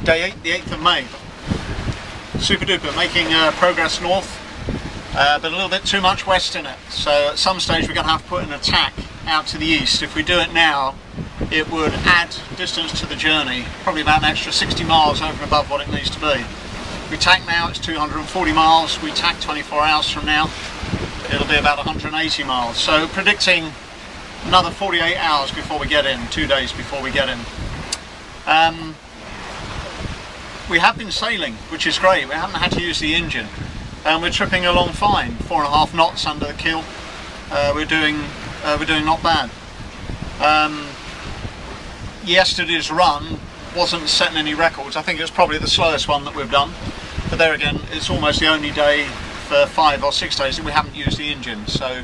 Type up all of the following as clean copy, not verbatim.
day 8, the 8th of May. Super duper, making progress north, but a little bit too much west in it. So at some stage we're going to have to put an attack out to the east. If we do it now, it would add distance to the journey, probably about an extra 60 miles over and above what it needs to be. We tack now, it's 240 miles, we tack 24 hours from now, it'll be about 180 miles. So predicting another 48 hours before we get in, 2 days before we get in. We have been sailing, which is great. We haven't had to use the engine, and we're tripping along fine. 4.5 knots under the keel. We're doing not bad. Yesterday's run wasn't setting any records. I think it was probably the slowest one that we've done. But there again, it's almost the only day for 5 or 6 days that we haven't used the engine. So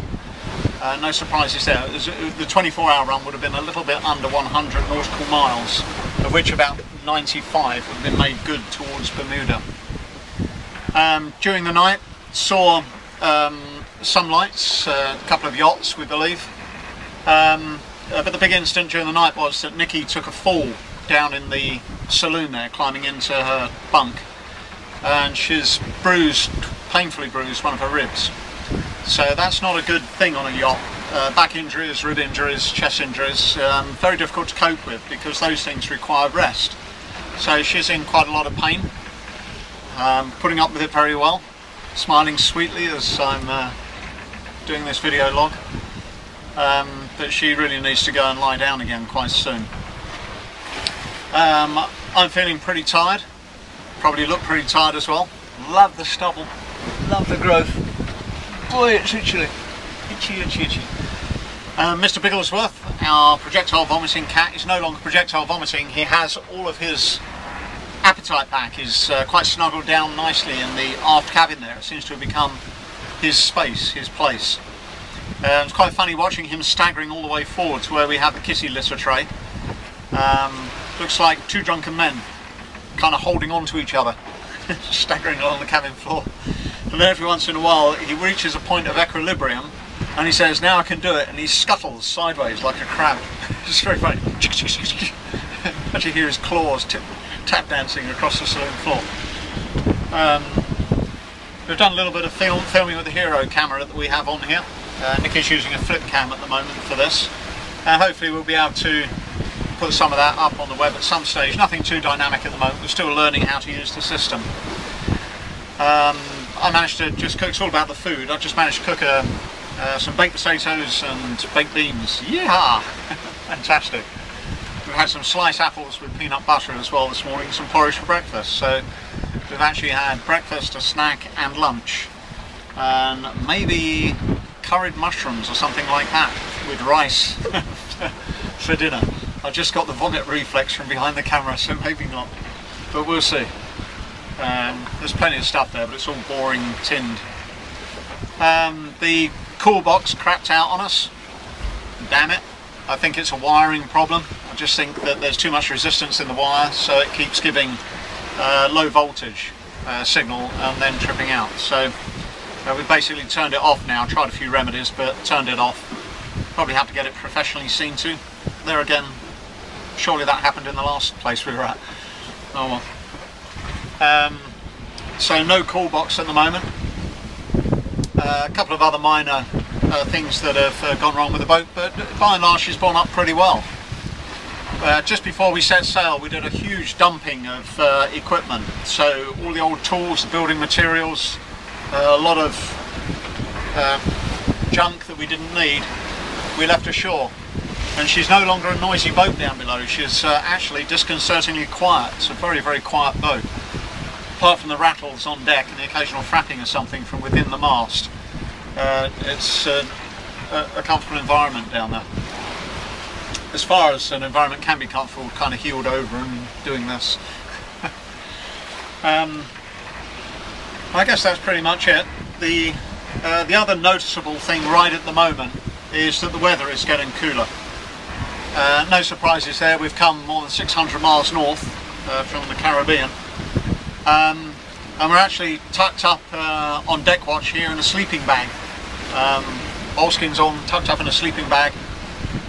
no surprises there. The 24-hour run would have been a little bit under 100 nautical miles, of which about 95 would have been made good towards Bermuda. During the night, saw some lights, a couple of yachts, we believe. But the big incident during the night was that Nikki took a fall down in the saloon there, climbing into her bunk, and she's bruised, painfully bruised, one of her ribs. So that's not a good thing on a yacht. Back injuries, rib injuries, chest injuries, very difficult to cope with because those things require rest. So she's in quite a lot of pain, putting up with it very well, smiling sweetly as I'm doing this video log. But she really needs to go and lie down again quite soon. I'm feeling pretty tired, probably look pretty tired as well. Love the stubble, love the growth. Boy, it's itchy, itchy, itchy, itchy. Mr. Bigglesworth, our projectile vomiting cat, is no longer projectile vomiting. He has all of his appetite back. He's quite snuggled down nicely in the aft cabin there. It seems to have become his space, his place. It's quite funny watching him staggering all the way forward to where we have the kitty litter tray. Looks like two drunken men kind of holding on to each other, staggering along the cabin floor. And then every once in a while he reaches a point of equilibrium and he says, "Now I can do it," and he scuttles sideways like a crab. It's very funny. Actually hear his claws tap dancing across the saloon floor. We've done a little bit of filming with the Hero camera that we have on here. Nikki's using a flip cam at the moment for this, and hopefully we'll be able to put some of that up on the web at some stage. Nothing too dynamic at the moment, we're still learning how to use the system. I managed to just cook, it's all about the food, I just managed to cook some baked potatoes and baked beans. Yeah, fantastic. We've had some sliced apples with peanut butter as well this morning, some porridge for breakfast. So we've actually had breakfast, a snack and lunch, and maybe curried mushrooms or something like that with rice for dinner. I just got the vomit reflex from behind the camera, so maybe not, but we'll see. There's plenty of stuff there, but it's all boring tinned. The cool box crapped out on us. Damn it. I think it's a wiring problem. I just think that there's too much resistance in the wire, so it keeps giving low voltage signal and then tripping out. So we've basically turned it off now, tried a few remedies, but turned it off. Probably have to get it professionally seen to. There again, surely that happened in the last place we were at. Oh well. So no call box at the moment. A couple of other minor things that have gone wrong with the boat, but by and large she's borne up pretty well. Just before we set sail we did a huge dumping of equipment, so all the old tools, the building materials, a lot of junk that we didn't need, we left ashore. And she's no longer a noisy boat down below, she's actually disconcertingly quiet. It's a very, very quiet boat. Apart from the rattles on deck and the occasional frapping of something from within the mast, it's a comfortable environment down there. As far as an environment can be comfortable, kind of heeled over and doing this. I guess that's pretty much it. The other noticeable thing right at the moment is that the weather is getting cooler. No surprises there, we've come more than 600 miles north from the Caribbean. And we're actually tucked up on deck watch here in a sleeping bag. Moleskins on, tucked up in a sleeping bag.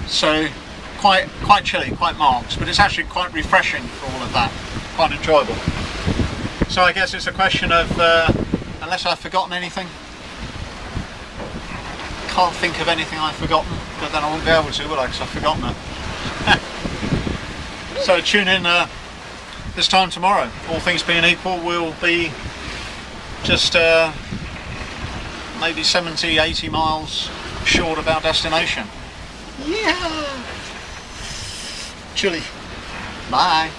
So quite chilly, quite marked, but it's actually quite refreshing for all of that. quite enjoyable. So I guess it's a question of, unless I've forgotten anything, can't think of anything I've forgotten, but then I won't be able to, will I, because I've forgotten it. So tune in this time tomorrow. All things being equal, we'll be just maybe 70, 80 miles short of our destination. Yeah! Chilly. Bye.